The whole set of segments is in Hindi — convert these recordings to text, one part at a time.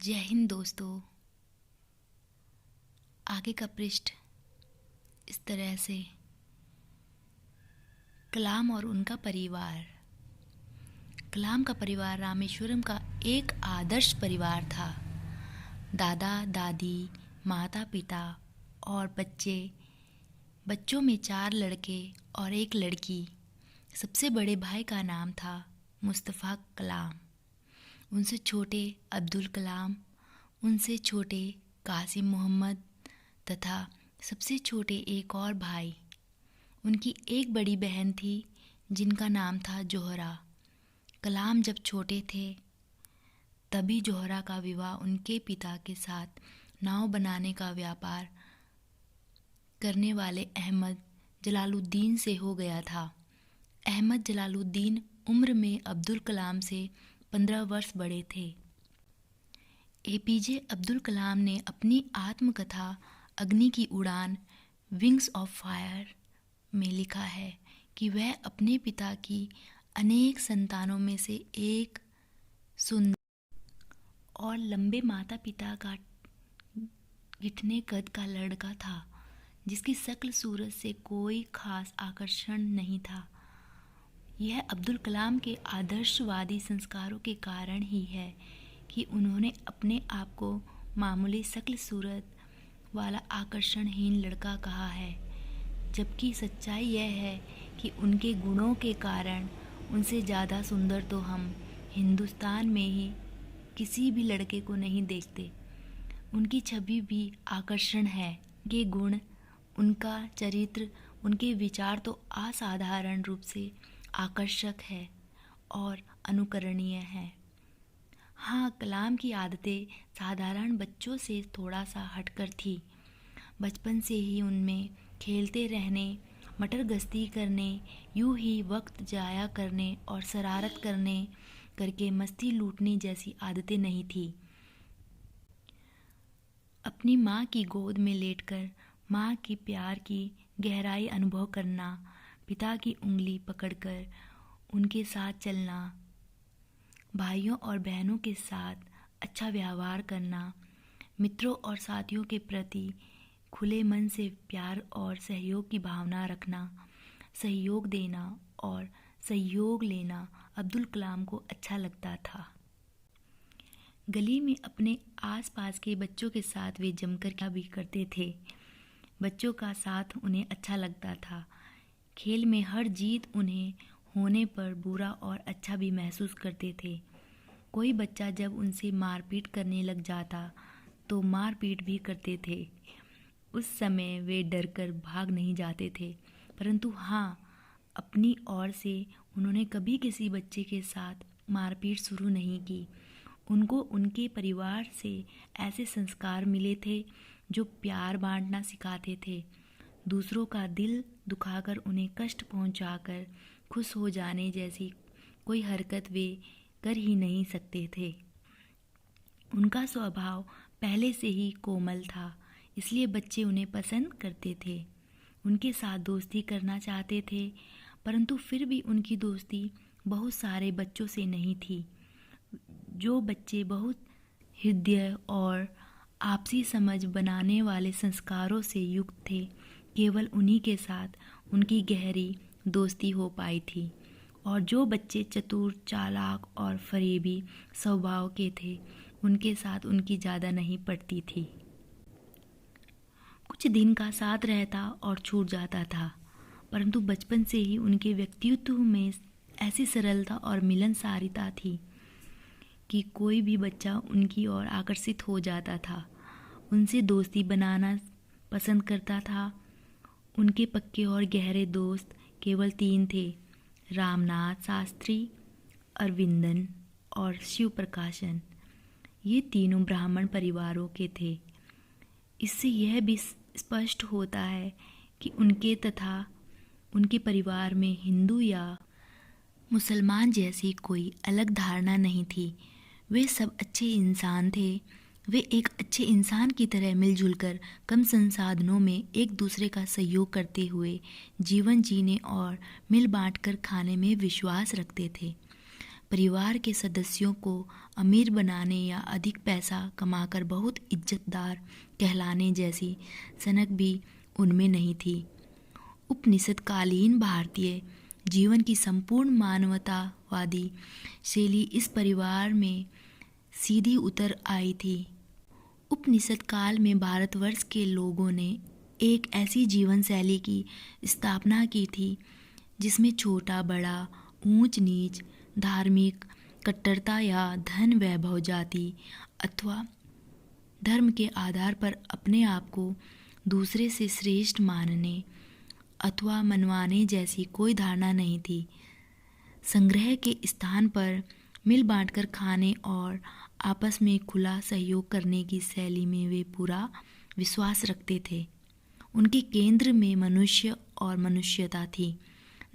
जय हिंद दोस्तों। आगे का पृष्ठ इस तरह से। कलाम और उनका परिवार। कलाम का परिवार रामेश्वरम का एक आदर्श परिवार था। दादा दादी, माता पिता और बच्चों में 4 लड़के और 1 लड़की। सबसे बड़े भाई का नाम था मुस्तफ़ा कलाम, उनसे छोटे अब्दुल कलाम, उनसे छोटे कासिम मोहम्मद तथा सबसे छोटे एक और भाई। उनकी एक बड़ी बहन थी जिनका नाम था जोहरा। कलाम जब छोटे थे तभी जोहरा का विवाह उनके पिता के साथ नाव बनाने का व्यापार करने वाले अहमद जलालुद्दीन से हो गया था। अहमद जलालुद्दीन उम्र में अब्दुल कलाम से 15 वर्ष बड़े थे। एपीजे अब्दुल कलाम ने अपनी आत्मकथा अग्नि की उड़ान विंग्स ऑफ फायर में लिखा है कि वह अपने पिता की अनेक संतानों में से एक सुंदर और लंबे माता पिता का घिटने कद का लड़का था, जिसकी शक्ल सूरत से कोई खास आकर्षण नहीं था। यह अब्दुल कलाम के आदर्शवादी संस्कारों के कारण ही है कि उन्होंने अपने आप को मामूली शक्ल सूरत वाला आकर्षणहीन लड़का कहा है, जबकि सच्चाई यह है कि उनके गुणों के कारण उनसे ज़्यादा सुंदर तो हम हिंदुस्तान में ही किसी भी लड़के को नहीं देखते। उनकी छवि भी आकर्षण है। ये गुण, उनका चरित्र, उनके विचार तो असाधारण रूप से आकर्षक है और अनुकरणीय है। हाँ, कलाम की आदतें साधारण बच्चों से थोड़ा सा हटकर थी। बचपन से ही उनमें खेलते रहने, मटर गश्ती करने, यूं ही वक्त जाया करने और शरारत करके मस्ती लूटने जैसी आदतें नहीं थी। अपनी माँ की गोद में लेटकर माँ के प्यार की गहराई अनुभव करना, पिता की उंगली पकड़कर उनके साथ चलना, भाइयों और बहनों के साथ अच्छा व्यवहार करना, मित्रों और साथियों के प्रति खुले मन से प्यार और सहयोग की भावना रखना, सहयोग देना और सहयोग लेना अब्दुल कलाम को अच्छा लगता था। गली में अपने आसपास के बच्चों के साथ वे जमकर क्या भी करते थे। बच्चों का साथ उन्हें अच्छा लगता था। खेल में हर जीत उन्हें होने पर बुरा और अच्छा भी महसूस करते थे। कोई बच्चा जब उनसे मारपीट करने लग जाता तो मारपीट भी करते थे। उस समय वे डरकर भाग नहीं जाते थे, परंतु हाँ, अपनी ओर से उन्होंने कभी किसी बच्चे के साथ मारपीट शुरू नहीं की। उनको उनके परिवार से ऐसे संस्कार मिले थे जो प्यार बांटना सिखाते थे। दूसरों का दिल दुखाकर उन्हें कष्ट पहुंचाकर खुश हो जाने जैसी कोई हरकत वे कर ही नहीं सकते थे। उनका स्वभाव पहले से ही कोमल था, इसलिए बच्चे उन्हें पसंद करते थे, उनके साथ दोस्ती करना चाहते थे, परंतु फिर भी उनकी दोस्ती बहुत सारे बच्चों से नहीं थी। जो बच्चे बहुत हृदय और आपसी समझ बनाने वाले संस्कारों से युक्त थे, केवल उन्हीं के साथ उनकी गहरी दोस्ती हो पाई थी। और जो बच्चे चतुर, चालाक और फरेबी स्वभाव के थे, उनके साथ उनकी ज़्यादा नहीं पड़ती थी। कुछ दिन का साथ रहता और छूट जाता था, परंतु बचपन से ही उनके व्यक्तित्व में ऐसी सरलता और मिलनसारिता थी कि कोई भी बच्चा उनकी ओर आकर्षित हो जाता था, उनसे दोस्ती बनाना पसंद करता था। उनके पक्के और गहरे दोस्त केवल 3 थे, रामनाथ शास्त्री, अरविंदन और शिव प्रकाशन। ये तीनों ब्राह्मण परिवारों के थे। इससे यह भी स्पष्ट होता है कि उनके तथा उनके परिवार में हिंदू या मुसलमान जैसी कोई अलग धारणा नहीं थी। वे सब अच्छे इंसान थे। वे एक अच्छे इंसान की तरह मिलजुल कर कम संसाधनों में एक दूसरे का सहयोग करते हुए जीवन जीने और मिल बांट कर खाने में विश्वास रखते थे। परिवार के सदस्यों को अमीर बनाने या अधिक पैसा कमाकर बहुत इज्जतदार कहलाने जैसी सनक भी उनमें नहीं थी। उपनिषदकालीन भारतीय जीवन की संपूर्ण मानवतावादी शैली इस परिवार में सीधी उतर आई थी। उपनिषद काल में भारतवर्ष के लोगों ने एक ऐसी जीवन शैली की स्थापना की थी जिसमें छोटा बड़ा, ऊंच नीच, धार्मिक कट्टरता या धन वैभव, जाति अथवा धर्म के आधार पर अपने आप को दूसरे से श्रेष्ठ मानने अथवा मनवाने जैसी कोई धारणा नहीं थी। संग्रह के स्थान पर मिल बांटकर खाने और आपस में खुला सहयोग करने की शैली में वे पूरा विश्वास रखते थे। उनके केंद्र में मनुष्य और मनुष्यता थी।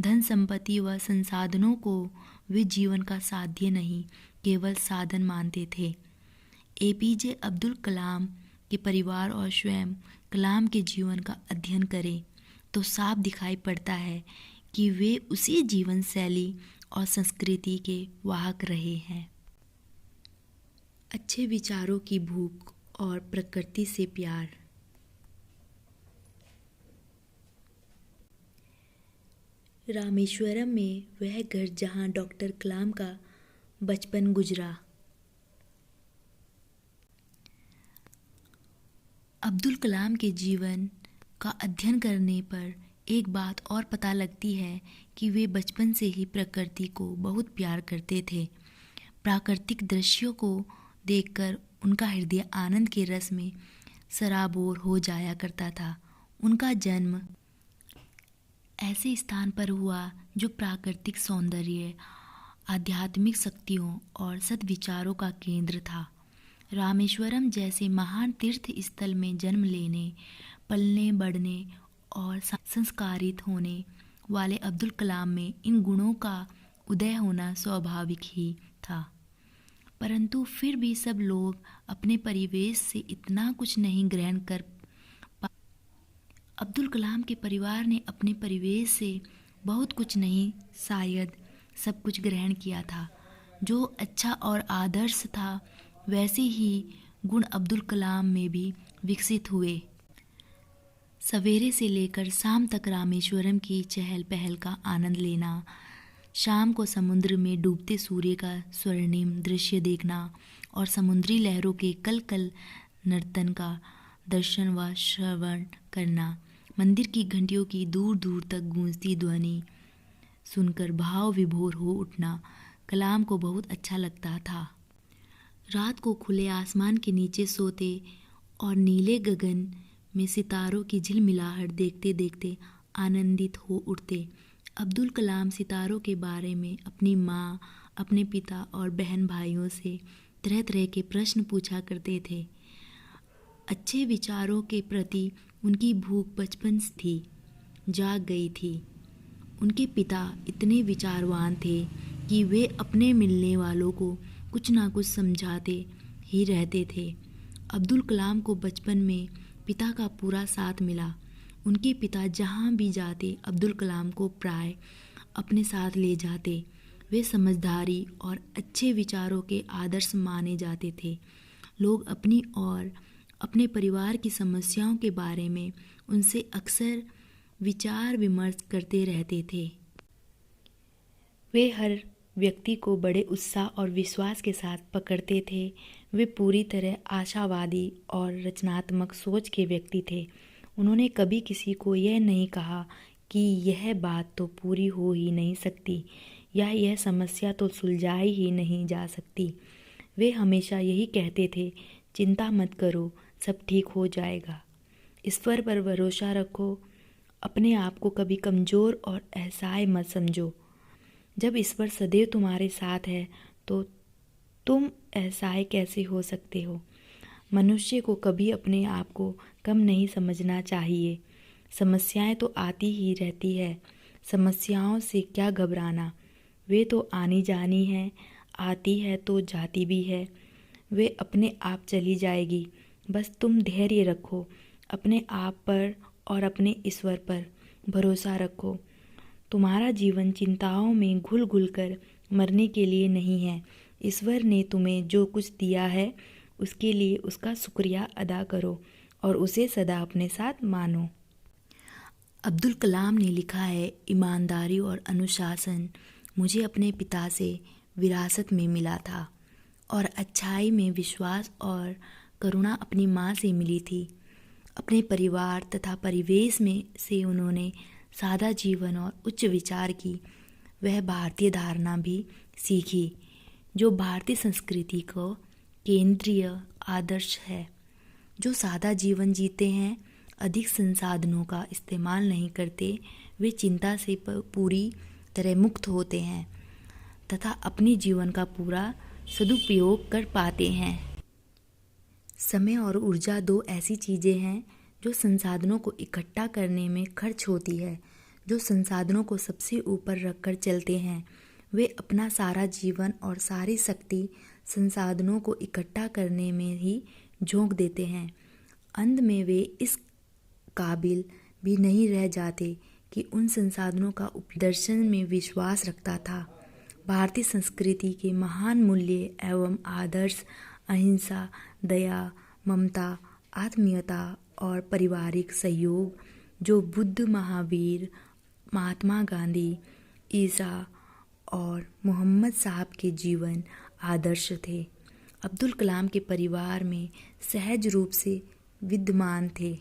धन संपत्ति व संसाधनों को वे जीवन का साध्य नहीं, केवल साधन मानते थे। एपीजे अब्दुल कलाम के परिवार और स्वयं कलाम के जीवन का अध्ययन करें तो साफ दिखाई पड़ता है कि वे उसी जीवन शैली और संस्कृति के वाहक रहे हैं। अच्छे विचारों की भूख और प्रकृति से प्यार। रामेश्वरम में वह घर जहां डॉक्टर कलाम का बचपन गुजरा। अब्दुल कलाम के जीवन का अध्ययन करने पर एक बात और पता लगती है कि वे बचपन से ही प्रकृति को बहुत प्यार करते थे। प्राकृतिक दृश्यों को देखकर उनका हृदय आनंद के रस में सराबोर हो जाया करता था। उनका जन्म ऐसे स्थान पर हुआ जो प्राकृतिक सौंदर्य, आध्यात्मिक शक्तियों और सद्विचारों का केंद्र था। रामेश्वरम जैसे महान तीर्थ स्थल में जन्म लेने, पलने बढ़ने और संस्कारित होने वाले अब्दुल कलाम में इन गुणों का उदय होना स्वाभाविक ही था। परंतु फिर भी सब लोग अपने परिवेश से इतना कुछ नहीं ग्रहण कर पा। अब्दुल कलाम के परिवार ने अपने परिवेश से बहुत कुछ नहीं, शायद सब कुछ ग्रहण किया था। जो अच्छा और आदर्श था वैसे ही गुण अब्दुल कलाम में भी विकसित हुए। सवेरे से लेकर शाम तक रामेश्वरम की चहल पहल का आनंद लेना, शाम को समुद्र में डूबते सूर्य का स्वर्णिम दृश्य देखना और समुद्री लहरों के कल कल नर्तन का दर्शन व श्रवण करना, मंदिर की घंटियों की दूर दूर तक गूंजती ध्वनि सुनकर भाव विभोर हो उठना कलाम को बहुत अच्छा लगता था। रात को खुले आसमान के नीचे सोते और नीले गगन में सितारों की झिलमिलाहट देखते देखते आनंदित हो उठते। अब्दुल कलाम सितारों के बारे में अपनी माँ, अपने पिता और बहन भाइयों से तरह तरह के प्रश्न पूछा करते थे। अच्छे विचारों के प्रति उनकी भूख बचपन थी, जाग गई थी। उनके पिता इतने विचारवान थे कि वे अपने मिलने वालों को कुछ ना कुछ समझाते ही रहते थे। अब्दुल कलाम को बचपन में पिता का पूरा साथ मिला। उनके पिता जहाँ भी जाते अब्दुल कलाम को प्राय अपने साथ ले जाते। वे समझदारी और अच्छे विचारों के आदर्श माने जाते थे। लोग अपनी और अपने परिवार की समस्याओं के बारे में उनसे अक्सर विचार विमर्श करते रहते थे। वे हर व्यक्ति को बड़े उत्साह और विश्वास के साथ पकड़ते थे। वे पूरी तरह आशावादी और रचनात्मक सोच के व्यक्ति थे। उन्होंने कभी किसी को यह नहीं कहा कि यह बात तो पूरी हो ही नहीं सकती या यह समस्या तो सुलझाई ही नहीं जा सकती। वे हमेशा यही कहते थे, चिंता मत करो, सब ठीक हो जाएगा। ईश्वर पर भरोसा रखो, अपने आप को कभी कमज़ोर और असहाय मत समझो। जब ईश्वर सदैव तुम्हारे साथ है तो तुम असहाय कैसे हो सकते हो। मनुष्य को कभी अपने आप को कम नहीं समझना चाहिए। समस्याएं तो आती ही रहती है, समस्याओं से क्या घबराना, वे तो आनी जानी है, आती है तो जाती भी है, वे अपने आप चली जाएगी। बस तुम धैर्य रखो, अपने आप पर और अपने ईश्वर पर भरोसा रखो। तुम्हारा जीवन चिंताओं में घुल घुल कर मरने के लिए नहीं है। ईश्वर ने तुम्हें जो कुछ दिया है उसके लिए उसका शुक्रिया अदा करो और उसे सदा अपने साथ मानो। अब्दुल कलाम ने लिखा है, ईमानदारी और अनुशासन मुझे अपने पिता से विरासत में मिला था और अच्छाई में विश्वास और करुणा अपनी माँ से मिली थी। अपने परिवार तथा परिवेश में से उन्होंने सादा जीवन और उच्च विचार की वह भारतीय धारणा भी सीखी जो भारतीय संस्कृति को केंद्रीय आदर्श है। जो सादा जीवन जीते हैं, अधिक संसाधनों का इस्तेमाल नहीं करते, वे चिंता से पूरी तरह मुक्त होते हैं तथा अपने जीवन का पूरा सदुपयोग कर पाते हैं। समय और ऊर्जा दो ऐसी चीज़ें हैं जो संसाधनों को इकट्ठा करने में खर्च होती है। जो संसाधनों को सबसे ऊपर रखकर चलते हैं, वे अपना सारा जीवन और सारी शक्ति संसाधनों को इकट्ठा करने में ही झोंक देते हैं। अंत में वे इस काबिल भी नहीं रह जाते कि उन संसाधनों का दर्शन में विश्वास रखता था। भारतीय संस्कृति के महान मूल्य एवं आदर्श अहिंसा, दया, ममता, आत्मीयता और पारिवारिक सहयोग जो बुद्ध, महावीर, महात्मा गांधी, ईसा और मोहम्मद साहब के जीवन आदर्श थे, अब्दुल कलाम के परिवार में सहज रूप से विद्यमान थे।